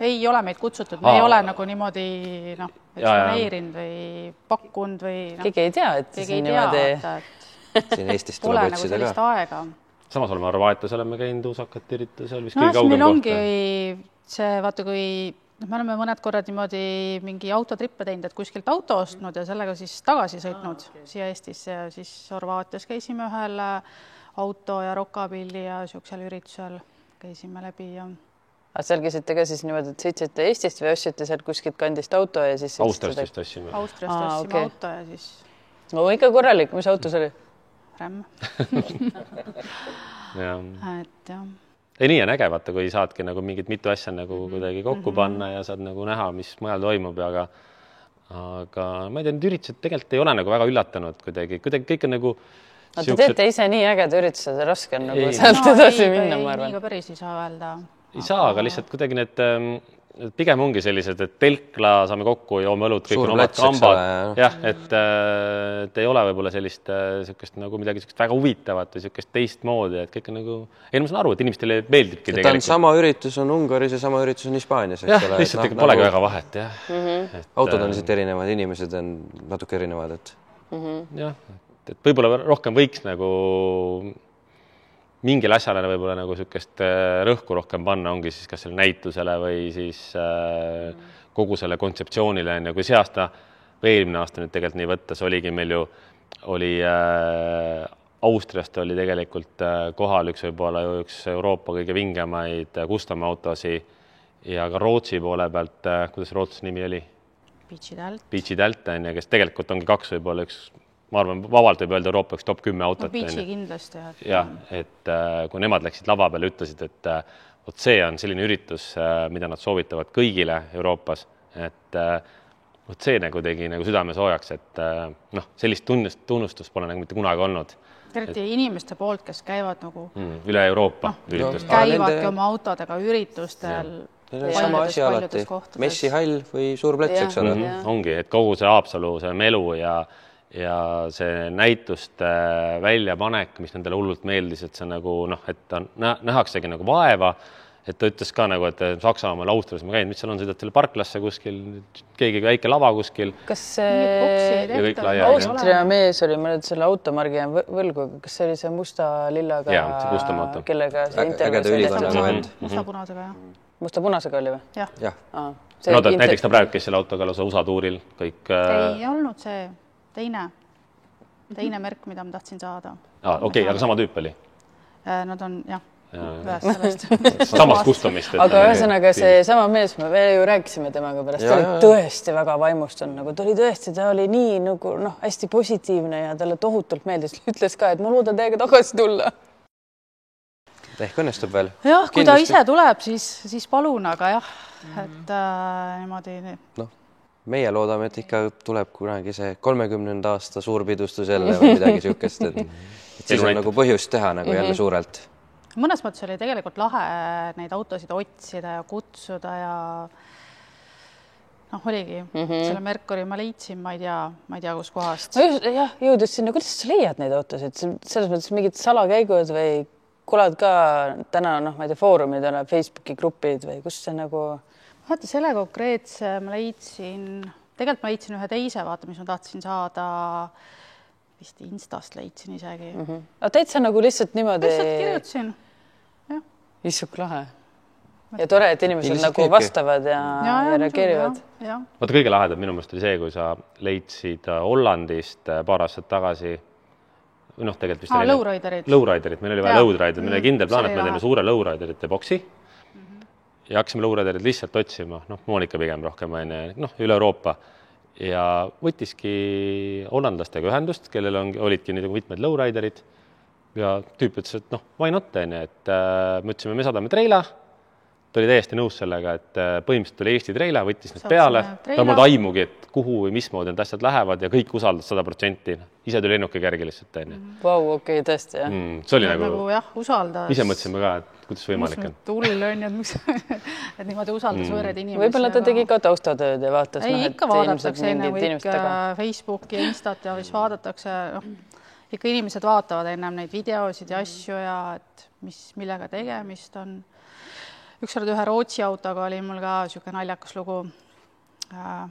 ei ole meid kutsutud, me ei ole nagu niimoodi eksponeerinud või pakkunud või... Keegi ei tea, et keegi ei tea, et siin Eestis tuleb otsida ka. Aega. Samas oleme Arvaatias oleme käinud usakat üritusel, vist kõige kaugem kohta. Ongi see, vaata, kui me oleme mõned korrad niimoodi mingi autotrippe teinud, et kuskilt auto ostnud ja sellega siis tagasi sõitnud siia Eestisse ja siis Horvaatias käisime ühel auto ja Rockabilly ja siuksel üritusel käisime läbi ja... Aga seal käisite ka siis niimoodi, et sõitsite Eestist või ostsite sealt kuskilt kandist auto ja siis... Austriast ossime. Auto ja siis... No ikka korralik, mis autos oli? Rämm. Et jah. Ei, nii on äge, vaata, kui saadki nagu mingit mitu asja nagu kuidagi kokku panna ja saad nagu näha, mis mujal toimub, aga ma ei tea, need üritused tegelikult ei ole nagu väga üllatanud kuidagi kõik on nagu... Te teete ise nii äged üritused ja raske on nagu sealt edasi minna, ma arvan. Nii ka päris ei saa öelda. Ei saa, aga lihtsalt kuidagi need... Pigem ongi sellised, et telkla saame kokku, joome õlut, kõik on omad kambad. Jah, et ei ole võib-olla sellist nagu midagi väga huvitavat või sellist teistmoodi, et kõik on nagu... Ei, ma saan aru, et inimestele meeldibki tegelikult. Ta on sama üritus on Ungaris ja sama üritus on Hispaanias. Jah, lihtsalt polegi väga vahet, jah. Autod on lihtsalt erinevad, inimesed on natuke erinevad, et... Jah, et võib-olla rohkem võiks nagu... Mingil asjale võib-olla nagu sükest rõhku rohkem panna, ongi siis kas selle näitusele või siis kogu selle kontseptsioonile, kui see aasta või eelmine aasta nüüd tegelikult nii võttes oligi meil ju, Austriast oli tegelikult kohal võib-olla üks Euroopa kõige vingemaid custom autosi ja ka Rootsi poole pealt, kuidas Rootsi nimi oli? Beachy Delt, kes tegelikult ongi kaks võib-olla üks, ma arvan, vabalt võib öelda Euroopa üks top 10 autot. Beachy kindlasti. Jah, et kui nemad läksid lava peale, ütlesid, et vot see on selline üritus, mida nad soovitavad kõigile Euroopas, et vot see tegi südame soojaks, et sellist tunnustust pole mitte kunagi olnud. Eriti inimeste poolt, kes käivad üle Euroopa üritustel. Käivadki oma autodega üritustel. Sama asi alati, messihall või suur plats, eks ole. Ongi, et kogu see Haapsalu, see melu ja see näituste väljapanek, mis nendele hullult meeldis, et see et nähaksegi vaeva, et ta ütles ka et Saksamaal, Austrias ma käin, mis seal on, sõidad selle parklasse kuskil, keegi väike lava kuskil. Kas see Austria mees oli, ma nüüd selle automargi jään võlgu, kas see oli see musta lillaga, kellega see intervjuus musta-punasega, jah. Musta-punasega oli või? Jah. Näiteks ta praegu käis selle autoga lausa USA tuuril. Ei olnud see teine märk, mida ma tahtsin saada. Okei, aga sama tüüp oli? Nad on, jah. Samast kustumist. Aga ühesõnaga see sama mees, me ju rääkisime temaga pärast, ta oli tõesti väga vaimustunud, ta oli tõesti, ta oli nii hästi positiivne ja talle tohutult meeldis, ütles ka, et ma loodan teiega tagasi tulla. Ehk õnnestub veel. Jah, kui ta ise tuleb, siis palun, aga jah, et niimoodi. Meie loodame, et ikka tuleb kunagi see 30. aasta suurpidustus jälle või midagi siukest, et siis on põhjust teha jälle suurelt. Mõnes mõttes oli tegelikult lahe neid autosid otsida ja kutsuda ja oligi. Selle Mercury ma leidsin, ma ei tea kus kohast. Jah, jõudis sinna, kuidas sa leiad neid autosid? Selles mõttes mingid salakäigud või kulad ka täna, ma ei tea, foorumid, Facebooki grupid või kus see Vaata, selle konkreetse ma leidsin ühe teise, vaata, mis ma tahtsin saada, vist Instast leidsin isegi. Aga täitsa lihtsalt niimoodi... Lihtsalt kirjutasin. Issuk lahe. Ja tore, et inimesed vastavad ja reageerivad. Vaata, kõige lahedam minu mõelest oli see, kui sa leidsid Hollandist paar aastat tagasi tegelikult vist Lowriderit. Meil oli vaja Lowriderit. Meil oli kindel plaan, et me teeme suure Lowriderite boksi ja hakkasime Lowriderit lihtsalt otsima. Monika pigem rohkem üle Euroopa. Ja võttiski hollandlastega ühendust, kellel olidki mitmed Lowriderid ja tüüp ütles, et why not, et me ütlesime, me saadame treila. Ta oli täiesti nõus sellega, et põhimõtteliselt tuli Eesti treila, võttis need peale. Ta on aimugi, et kuhu või mismoodi need asjad lähevad ja kõik usaldas 100%. Ise tuli lennuki kärgi lihtsalt. Vau, okei, tõesti, jah. See oli usaldas. Ise mõtlesime ka, et kuidas võimalik on. Tull on, et niimoodi usaldas võõred inimesi. Võib-olla ta tegi ka taustatööd ja vaatas, et ikka vaadatakse enne Facebooki ja Instat ja siis vaadatakse, ikka inimesed vaatavad ennem neid videosid ja asju ja et millega tegemist on. Ükskord ühe Rootsi autoga oli mul ka siuke naljakas lugu. Ma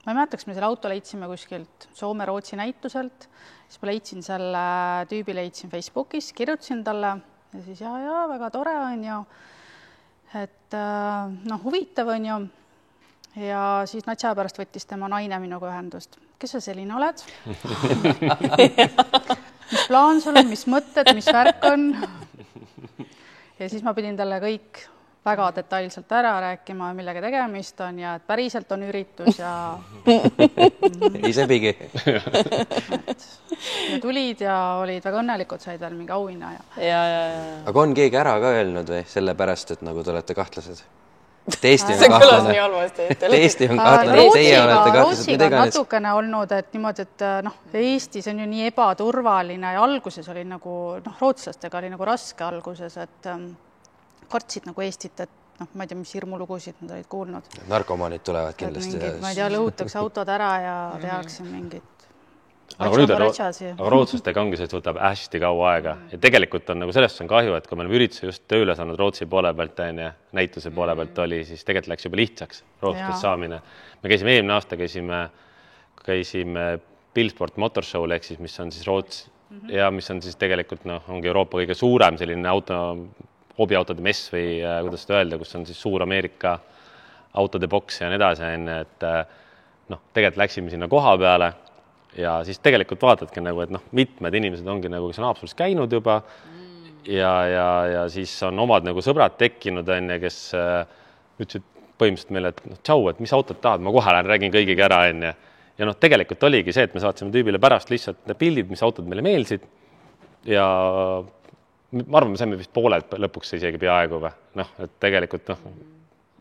ei mäletaks, me selle auto leidsime kuskilt Soome-Rootsi näituselt. Siis ma leidsin selle tüübi Facebookis, kirjutasin talle ja siis ja, väga tore on ju. Et huvitav on ju. Ja siis natsa pärast võttis tema naine minuga ühendust. Kes sa selline oled? Mis plaan sul on, mis mõtted, mis värk on? Ja siis ma pidin talle kõik väga detailselt ära rääkima, millega tegemist on ja et päriselt on üritus ja... Ise pigi. Ja tulid ja olid väga õnnelikud, said veel mingi auhinna. Ja. Aga on keegi ära ka öelnud või sellepärast, et te olete kahtlased? Eesti on kahtlane. Eesti on kahtlane, teie olete kahtlased. Rootsiga on natukene olnud, et niimoodi, et Eestis on ju nii ebaturvaline ja alguses oli rootslastega oli raske alguses, et kartsid Eestit, et ma ei tea, mis hirmulugusid nad olid kuulnud. Narkomaanid tulevad kindlasti. Ma ei tea, lõhutakse autod ära ja tehakse mingit aga rootslastega ongi see, et võtab hästi kaua aega. Ja tegelikult on sellest on kahju, et kui me oleme ürituse just tööle saanud Rootsi poole pealt, näituse poole pealt oli, siis tegelikult läks juba lihtsaks rootslast saamine. Me käisime eelmine aasta, käisime Billsport Motorshow'l, ehk siis mis on siis Rootsi ja mis on siis tegelikult ongi Euroopa kõige suurem selline hobiautode mess või kuidas seda öelda, kus on siis suur Ameerika autode boks ja nii edasi, et noh, tegelikult läksime sinna koha peale ja siis tegelikult vaatadki nagu, et noh, mitmed inimesed ongi nagu, kes on Haapsalus käinud juba ja siis on omad nagu sõbrad tekkinud, kes ütlesid põhimõtteliselt meile, et noh, tšau, et mis autot tahad, ma kohe lähen, räägin kõigiga ära, ja noh, tegelikult oligi see, et me saatsime tüübile pärast lihtsalt need pildid, mis autod meile meelsid ja ma arvan, me saime vist pooled lõpuks isegi peaaegu või. Noh, et tegelikult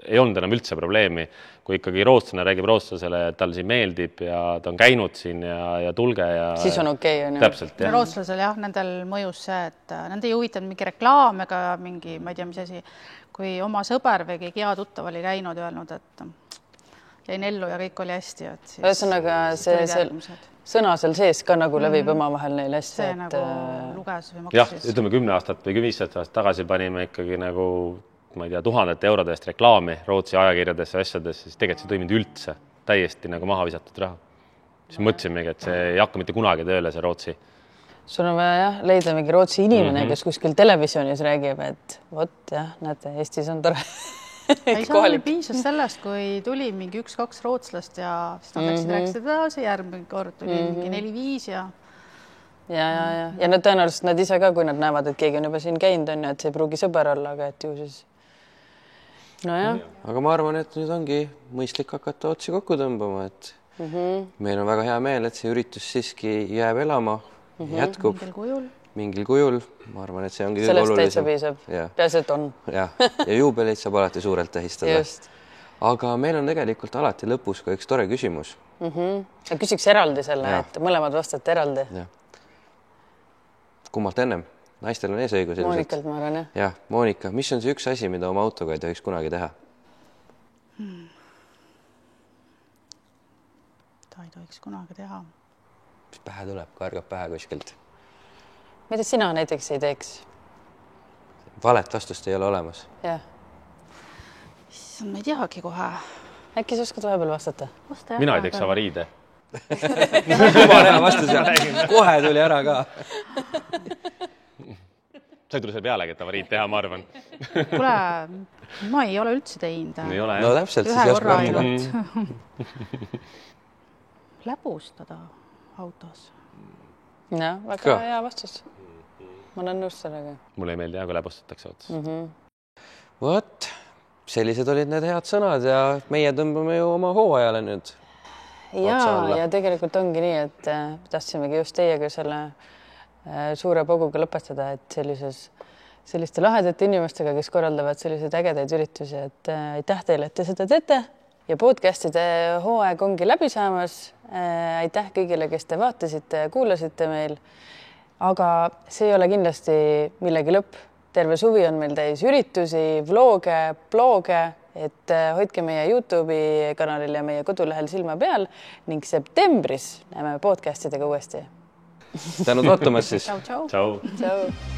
ei olnud enam üldse probleemi, kui ikkagi rootslane räägib rootslasele, et tal siin meeldib ja ta on käinud siin ja tulge ja siis on okei, on ju. Täpselt, jah. Rootslasel jah, nendel mõjus see, et nende ei huvitanud mingi reklaam ega mingi, ma ei tea, mis asi, kui oma sõber või keegi hea tuttav oli käinud öelnud, et jäin ellu ja kõik oli hästi. Ühesõnaga see sõna seal sees ka nagu levib omavahel neil hästi. See nagu luges või maksis. Jah, ütleme 10 aastat või 15 aastat tagasi panime ikkagi nagu, ma ei tea, 1000 eurode eest reklaami Rootsi ajakirjadesse ja asjadesse, siis tegelikult see toiminud üldse täiesti nagu maha visatud raha. Siis mõtlesimegi, et see ei hakka mitte kunagi tööle, see Rootsi. Sul on vaja jah, leida mingi Rootsi inimene, kes kuskil televisionis räägib, et vot jah, näete, Eestis on tore. Ei saa piisas sellest, kui tuli mingi 1-2 rootslast ja siis nad läksid rääkisid edasi, järgmine kord tuli mingi 4-5 ja nad tõenäoliselt nad ise ka, kui nad näevad, et keegi on juba siin käinud, on ju, et see ei pruugi sõber olla, aga et ju siis nojah. Aga ma arvan, et nüüd ongi mõistlik hakata otsi kokku tõmbama, et meil on väga hea meel, et see üritus siiski jääb elama, jätkub mingil kujul. Ma arvan, et see ongi sellest täitsa piisab. Peas, et on. Ja juubeleid saab alati suurelt tähistada. Just. Aga meil on tegelikult alati lõpus ka üks tore küsimus. Küsiks eraldi selle, et mõlemad vastate eraldi. Kummalt ennem? Naistel on eesõigus. Moonikalt ma arvan, jah. Jah, Moonika, mis on see üks asi, mida oma autoga ei tohiks kunagi teha? Ta ei tohiks kunagi teha. Mis pähe tuleb, kargab pähe kuskilt? Mida sina näiteks ei teeks? Valet vastust ei ole olemas. Jah. Ma ei teagi kohe. Äkki sa oskad vahepeal vastata? Mina ei teeks avariide. Jumala hea vastus. Kohe tuli ära ka. Sa ei tule selle pealegi, et avariid teha, ma arvan. Kule, ma ei ole üldse teinud. Ei ole, no täpselt. Ühe korra ainult. Läbustada autos. Jah, väga hea vastus. Ma olen nõus sellega. Mulle ei meeldi, aga läbustatakse ots. Võt, sellised olid need head sõnad ja meie tõmbame ju oma hooajale nüüd. Ja tegelikult ongi nii, et tahtsimegi just teiega selle suure poguga lõpetada, et selliste lahedate inimestega, kes korraldavad selliseid ägedaid üritusi, et aitäh teile, et te seda teete ja podcastide hooaeg ongi läbi saamas. Aitäh kõigile, kes te vaatasite ja kuulasite meil. Aga see ei ole kindlasti millegi lõpp. Terve suvi on meil täis üritusi, vlooge, blooge, et hoidke meie YouTube'i kanalil ja meie kodulehel silma peal ning septembris näeme podcastidega uuesti. Tänud vaatamast siis. Ciao, ciao. Ciao. Ciao.